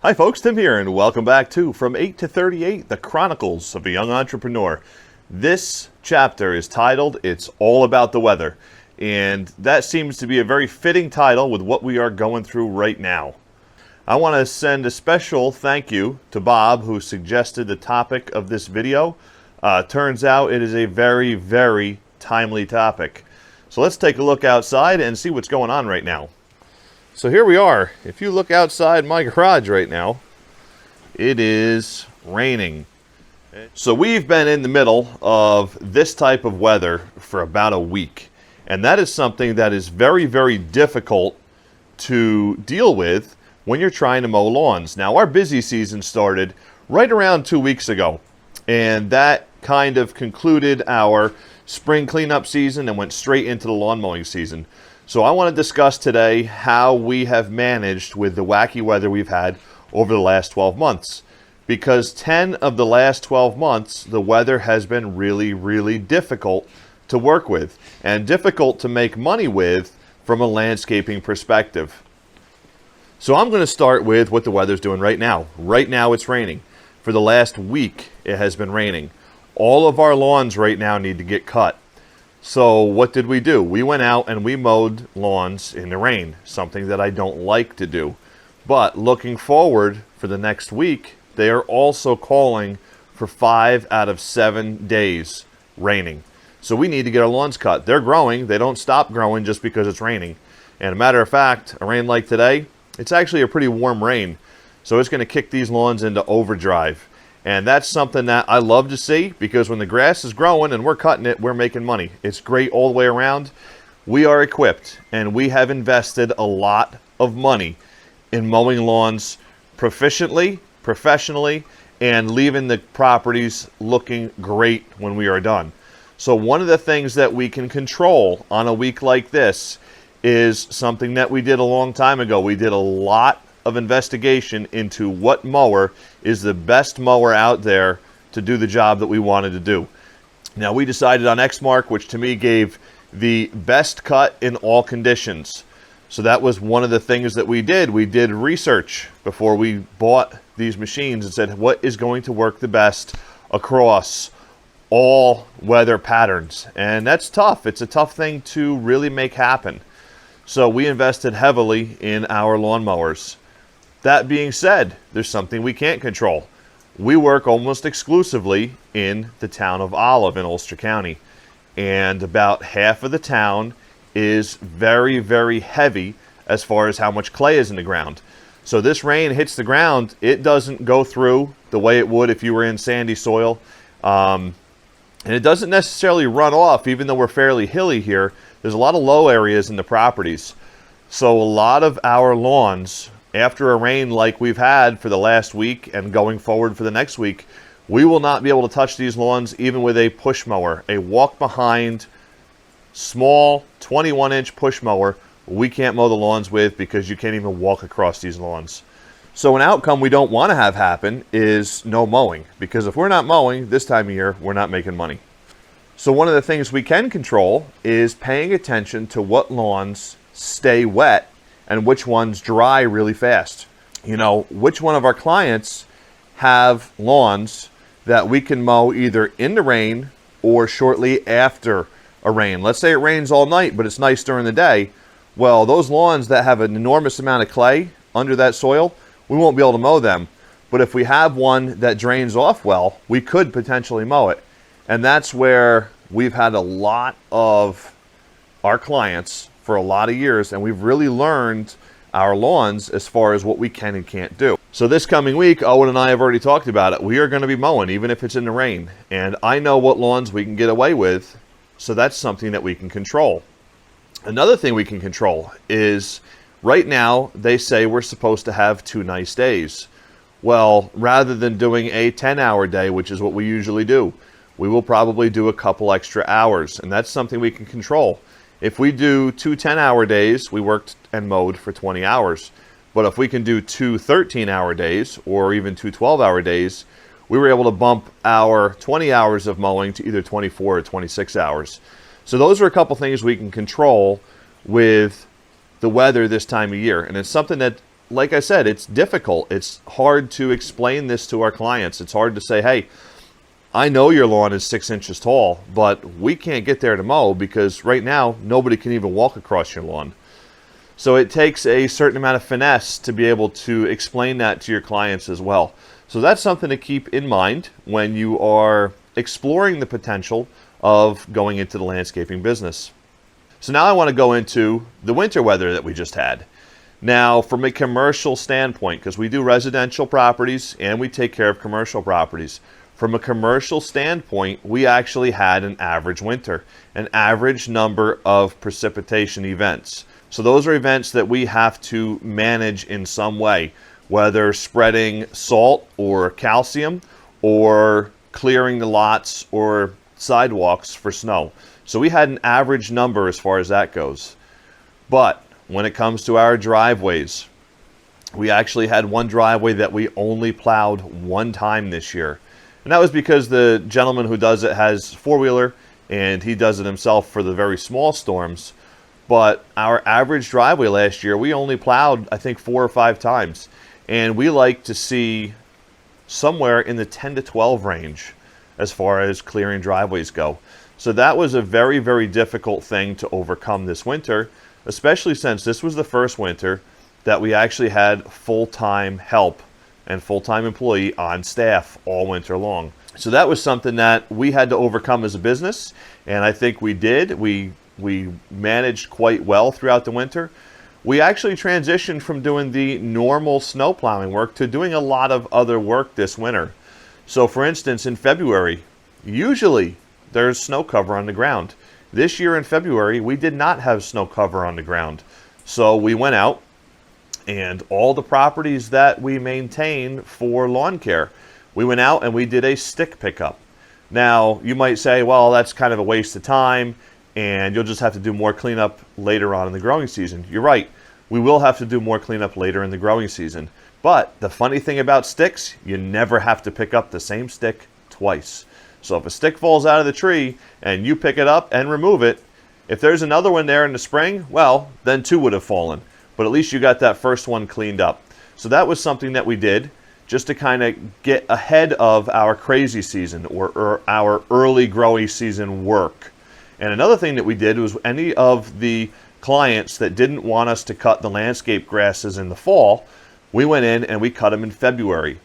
Hi folks, Tim here, and welcome back to From 8 to 38, the Chronicles of a Young Entrepreneur. This chapter is titled, It's All About the Weather, and that seems to be a very fitting title with what we are going through right now. I want to send a special thank you to Bob, who suggested the topic of this video. Turns out it is a very, very timely topic. So let's take a look outside and see what's going on right now. So here we are. If you look outside my garage right now, it is raining. So we've been in the middle of this type of weather for about a week. And that is something that is very, very difficult to deal with when you're trying to mow lawns. Now, our busy season started right around 2 weeks ago. And that kind of concluded our spring cleanup season and went straight into the lawn mowing season. So I want to discuss today how we have managed with the wacky weather we've had over the last 12 months. Because 10 of the last 12 months, the weather has been really, really difficult to work with and difficult to make money with from a landscaping perspective. So I'm going to start with what the weather's doing right now. Right now it's raining. For the last week, it has been raining. All of our lawns right now need to get cut. So what did we do? We went out and we mowed lawns in the rain, something that I don't like to do. But looking forward for the next week, they are also calling for 5 out of 7 days raining. So we need to get our lawns cut. They're growing. They don't stop growing just because it's raining. And a matter of fact, a rain like today, it's actually a pretty warm rain. So it's going to kick these lawns into overdrive. And that's something that I love to see, because when the grass is growing and we're cutting it, we're making money. It's great all the way around. We are equipped and we have invested a lot of money in mowing lawns proficiently, professionally, and leaving the properties looking great when we are done. So one of the things that we can control on a week like this is something that we did a long time ago. We did a lot of investigation into what mower is the best mower out there to do the job that we wanted to do. Now, we decided on Exmark, which to me gave the best cut in all conditions. So that was one of the things that we did. We did research before we bought these machines and said, what is going to work the best across all weather patterns? And that's tough. It's a tough thing to really make happen. So we invested heavily in our lawnmowers. That being said, there's something we can't control. We work almost exclusively in the town of Olive in Ulster County. And about half of the town is very, very heavy as far as how much clay is in the ground. So this rain hits the ground, it doesn't go through the way it would if you were in sandy soil. And it doesn't necessarily run off, even though we're fairly hilly here. There's a lot of low areas in the properties. So a lot of our lawns, after a rain like we've had for the last week and going forward for the next week, we will not be able to touch these lawns even with a push mower, a walk behind, small 21-inch push mower. We can't mow the lawns with, because you can't even walk across these lawns. So an outcome we don't want to have happen is no mowing, because if we're not mowing this time of year, we're not making money. So one of the things we can control is paying attention to what lawns stay wet and which ones dry really fast. You know, which one of our clients have lawns that we can mow either in the rain or shortly after a rain. Let's say it rains all night, but it's nice during the day. Well, those lawns that have an enormous amount of clay under that soil, we won't be able to mow them. But if we have one that drains off well, we could potentially mow it. And that's where we've had a lot of our clients for a lot of years, and we've really learned our lawns as far as what we can and can't do. So this coming week, Owen and I have already talked about it. We are going to be mowing, even if it's in the rain. And I know what lawns we can get away with, so that's something that we can control. Another thing we can control is, right now, they say we're supposed to have 2 nice days. Well, rather than doing a 10-hour day, which is what we usually do, we will probably do a couple extra hours, and that's something we can control. If we do 2 10-hour days, we worked and mowed for 20 hours. But if we can do 2 13-hour days or even 2 12-hour days, we were able to bump our 20 hours of mowing to either 24 or 26 hours. So those are a couple things we can control with the weather this time of year. And it's something that like I said, it's difficult. It's hard to explain this to our clients. It's hard to say, hey, I know your lawn is 6 inches tall, but we can't get there to mow because right now nobody can even walk across your lawn. So it takes a certain amount of finesse to be able to explain that to your clients as well. So that's something to keep in mind when you are exploring the potential of going into the landscaping business. So now I want to go into the winter weather that we just had. Now, from a commercial standpoint, because we do residential properties and we take care of commercial properties, from a commercial standpoint, we actually had an average winter, an average number of precipitation events. So those are events that we have to manage in some way, whether spreading salt or calcium or clearing the lots or sidewalks for snow. So we had an average number as far as that goes. But when it comes to our driveways, we actually had one driveway that we only plowed one time this year. And that was because the gentleman who does it has four-wheeler and he does it himself for the very small storms. But our average driveway last year, we only plowed, I think, 4 or 5 times. And we like to see somewhere in the 10 to 12 range as far as clearing driveways go. So that was a very, very difficult thing to overcome this winter, especially since this was the first winter that we actually had full-time help and full-time employee on staff all winter long. So that was something that we had to overcome as a business, and I think we did. We managed quite well throughout the winter. We actually transitioned from doing the normal snow plowing work to doing a lot of other work this winter. So for instance, in February, usually there's snow cover on the ground. This year in February, we did not have snow cover on the ground. So we went out and all the properties that we maintain for lawn care, we went out and we did a stick pickup. Now, you might say, well, that's kind of a waste of time and you'll just have to do more cleanup later on in the growing season. You're right. We will have to do more cleanup later in the growing season. But the funny thing about sticks, you never have to pick up the same stick twice. So if a stick falls out of the tree and you pick it up and remove it, if there's another one there in the spring, well, then 2 would have fallen. But at least you got that first one cleaned up. So that was something that we did just to kind of get ahead of our crazy season or our early growing season work. And another thing that we did was any of the clients that didn't want us to cut the landscape grasses in the fall, we went in and we cut them in February.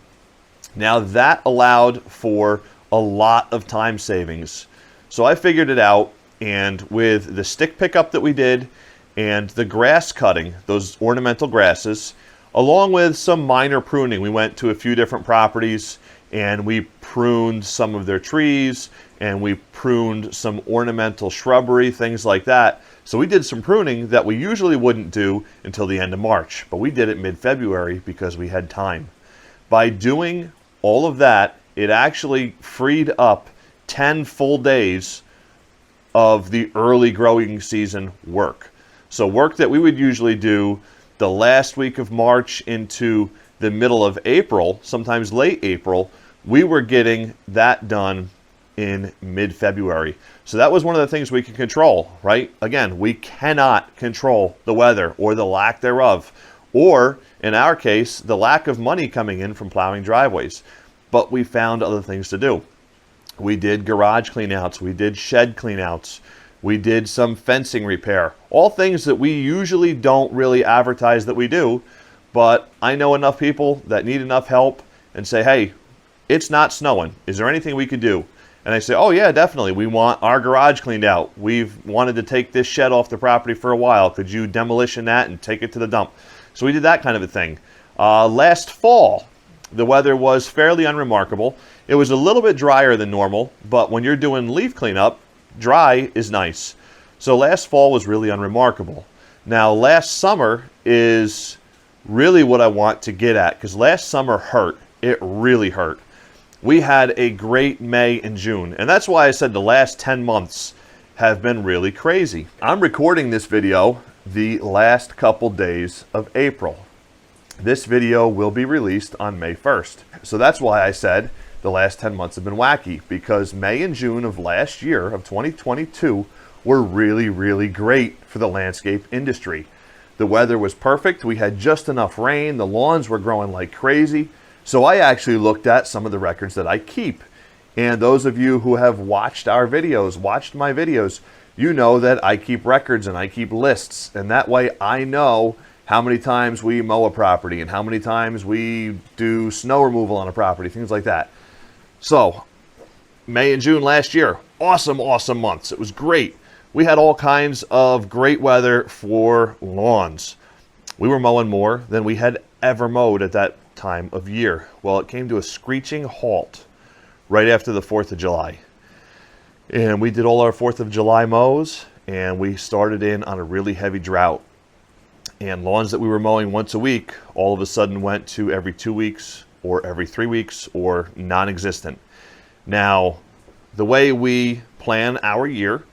Now that allowed for a lot of time savings. So I figured it out, and with the stick pickup that we did and the grass cutting, those ornamental grasses, along with some minor pruning, we went to a few different properties and we pruned some of their trees and we pruned some ornamental shrubbery, things like that. So we did some pruning that we usually wouldn't do until the end of March, but we did it mid-February because we had time. By doing all of that, it actually freed up 10 full days of the early growing season work. So work that we would usually do the last week of March into the middle of April, sometimes late April, we were getting that done in mid-February. So that was one of the things we could control, right? Again, we cannot control the weather or the lack thereof, or in our case, the lack of money coming in from plowing driveways. But we found other things to do. We did garage cleanouts, we did shed cleanouts, we did some fencing repair, all things that we usually don't really advertise that we do, but I know enough people that need enough help and say, hey, it's not snowing. Is there anything we could do? And I say, oh yeah, definitely. We want our garage cleaned out. We've wanted to take this shed off the property for a while. Could you demolition that and take it to the dump? So we did that kind of a thing. Last fall, the weather was fairly unremarkable. It was a little bit drier than normal, but when you're doing leaf cleanup, dry is nice. So last fall was really unremarkable. Now last summer is really what I want to get at, because last summer hurt. It really hurt. We had a great May and June, and that's why I said the last 10 months have been really crazy. I'm recording this video the last couple days of April. This video will be released on May 1st. So that's why I said the last 10 months have been wacky, because May and June of last year, of 2022, were really, really great for the landscape industry. The weather was perfect. We had just enough rain. The lawns were growing like crazy. So I actually looked at some of the records that I keep. And those of you who have watched my videos, you know that I keep records and I keep lists. And that way I know how many times we mow a property and how many times we do snow removal on a property, things like that. So May and June last year, awesome months. It was great. We had all kinds of great weather for lawns. We were mowing more than we had ever mowed at that time of year. Well, it came to a screeching halt right after the 4th of July. And we did all our 4th of July mows, and we started in on a really heavy drought. And lawns that we were mowing once a week all of a sudden went to every 2 weeks or every 3 weeks or non-existent. Now, the way we plan our year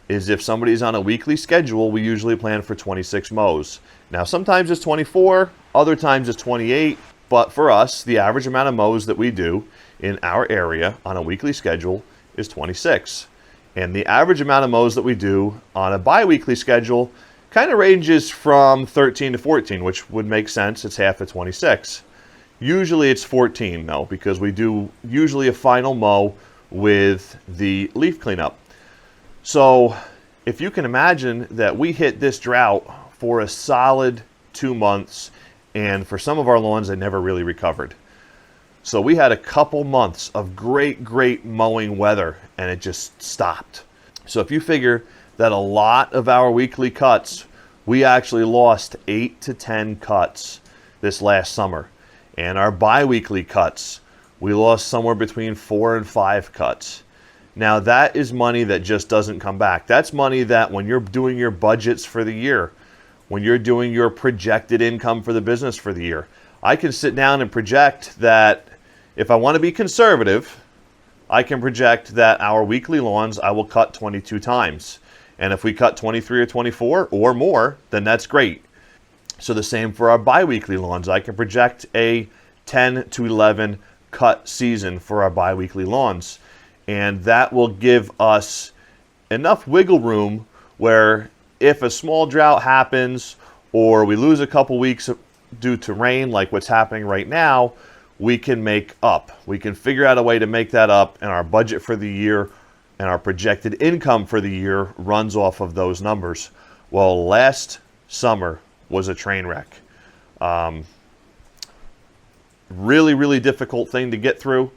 is if somebody's on a weekly schedule, we usually plan for 26 mows. Now, sometimes it's 24, other times it's 28, but for us, the average amount of mows that we do in our area on a weekly schedule is 26. And the average amount of mows that we do on a bi-weekly schedule kind of ranges from 13 to 14, which would make sense. It's half of 26. Usually it's 14 though, because we do usually a final mow with the leaf cleanup. So if you can imagine that we hit this drought for a solid 2 months, and for some of our lawns, they never really recovered. So we had a couple months of great mowing weather, and it just stopped. So if you figure that a lot of our weekly cuts, we actually lost 8 to 10 cuts this last summer. And our bi-weekly cuts, we lost somewhere between 4 and 5 cuts. Now that is money that just doesn't come back. That's money that when you're doing your budgets for the year, when you're doing your projected income for the business for the year, I can sit down and project that if I want to be conservative, I can project that our weekly lawns I will cut 22 times. And if we cut 23 or 24 or more, then that's great. So the same for our bi-weekly lawns. I can project a 10 to 11 cut season for our bi-weekly lawns. And that will give us enough wiggle room where if a small drought happens or we lose a couple weeks due to rain, like what's happening right now, we can make up. We can figure out a way to make that up, and our budget for the year and our projected income for the year runs off of those numbers. Well, last summer was a train wreck. Really difficult thing to get through.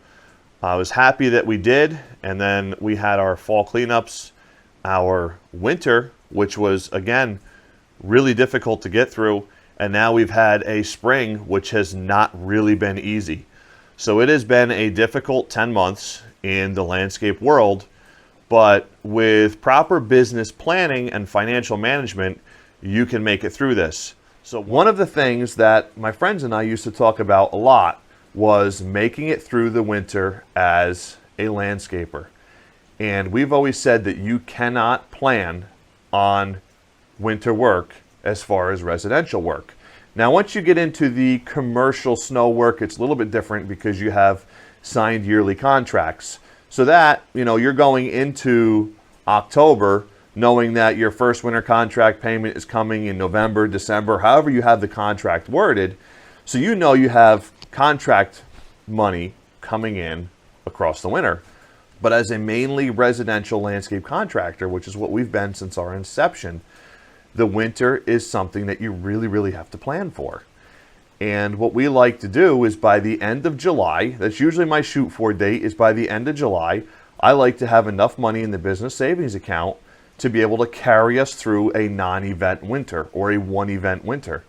I was happy that we did, and then we had our fall cleanups, our winter, which was, again, really difficult to get through, and now we've had a spring, which has not really been easy. So it has been a difficult 10 months in the landscape world, but with proper business planning and financial management, you can make it through this. So one of the things that my friends and I used to talk about a lot was making it through the winter as a landscaper. And we've always said that you cannot plan on winter work as far as residential work. Now, once you get into the commercial snow work, it's a little bit different because you have signed yearly contracts. So that, you're going into October knowing that your first winter contract payment is coming in November, December, however you have the contract worded. So you have contract money coming in across the winter. But as a mainly residential landscape contractor, which is what we've been since our inception, the winter is something that you really have to plan for. And what we like to do is by the end of July, that's usually my shoot for date, is by the end of July, I like to have enough money in the business savings account to be able to carry us through a non-event winter or a one-event winter.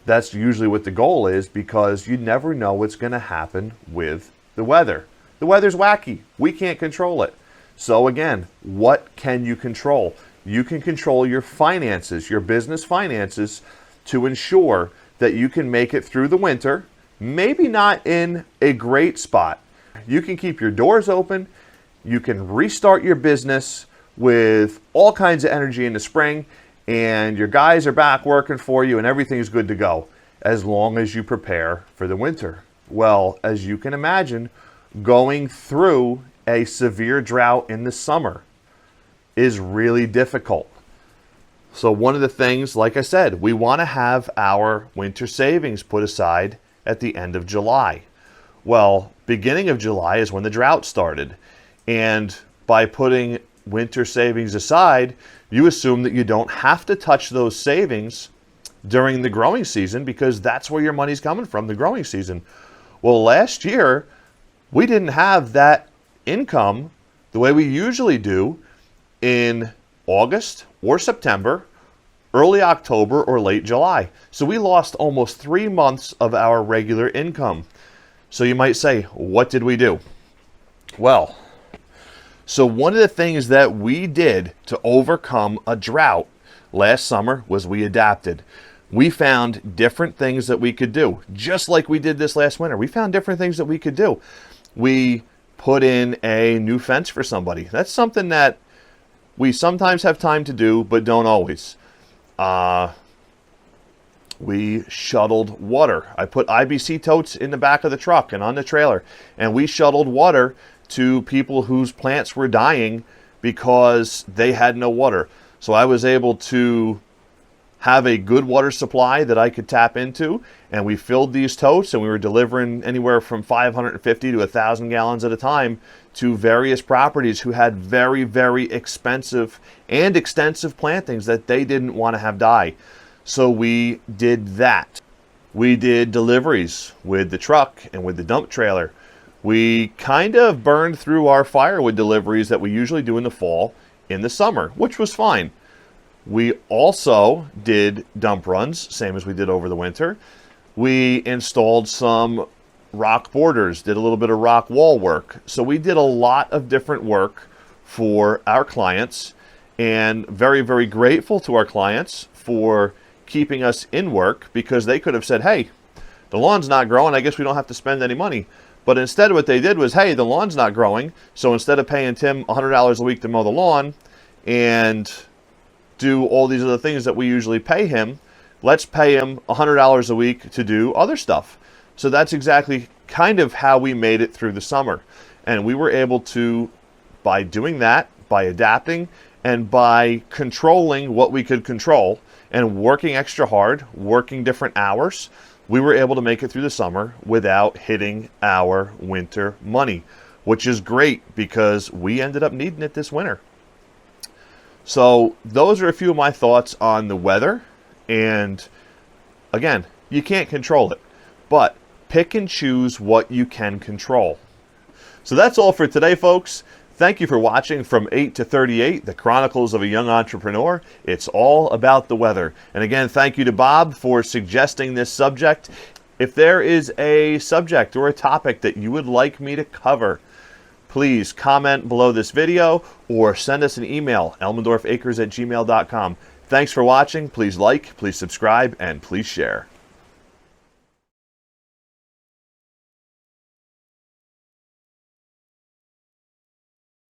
That's usually what the goal is, because you never know what's going to happen with the weather. The weather's wacky. We can't control it. So again, what can you control? You can control your finances, your business finances, to ensure that you can make it through the winter, maybe not in a great spot. You can keep your doors open. You can restart your business with all kinds of energy in the spring, and your guys are back working for you and everything's good to go as long as you prepare for the winter. Well, as you can imagine, going through a severe drought in the summer is really difficult. So one of the things, like I said, we want to have our winter savings put aside at the end of July. Well, beginning of July is when the drought started. And by putting winter savings aside, you assume that you don't have to touch those savings during the growing season because that's where your money's coming from, the growing season. Well, last year, we didn't have that income the way we usually do in August or September, early October, or late July. So we lost almost 3 months of our regular income. So you might say, what did we do? Well, so one of the things that we did to overcome a drought last summer was we adapted. We found different things that we could do, just like we did this last winter. We found different things that we could do. We put in a new fence for somebody. That's something that we sometimes have time to do, but don't always. We shuttled water. I put IBC totes in the back of the truck and on the trailer, and we shuttled water to people whose plants were dying because they had no water. So I was able to have a good water supply that I could tap into, and we filled these totes, and we were delivering anywhere from 550 to 1,000 gallons at a time to various properties who had very, very expensive and extensive plantings that they didn't want to have die. So we did that. We did deliveries with the truck and with the dump trailer. We kind of burned through our firewood deliveries that we usually do in the fall in the summer, which was fine. We also did dump runs, same as we did over the winter. We installed some rock borders, did a little bit of rock wall work. So we did a lot of different work for our clients, and very, very grateful to our clients for keeping us in work, because they could have said, hey, the lawn's not growing, I guess we don't have to spend any money. But instead what they did was, hey, the lawn's not growing, so instead of paying Tim $100 a week to mow the lawn and do all these other things that we usually pay him, let's pay him $100 a week to do other stuff. So that's exactly kind of how we made it through the summer. And we were able to, by doing that, by adapting, and by controlling what we could control, and working extra hard, working different hours, we were able to make it through the summer without hitting our winter money, which is great because we ended up needing it this winter. So those are a few of my thoughts on the weather. And again, you can't control it, but pick and choose what you can control. So that's all for today, folks. Thank you for watching From 8 to 38, the Chronicles of a Young Entrepreneur. It's all about the weather. And again, thank you to Bob for suggesting this subject. If there is a subject or a topic that you would like me to cover, please comment below this video or send us an email, elmendorfacres@gmail.com. Thanks for watching. Please like, please subscribe, and please share.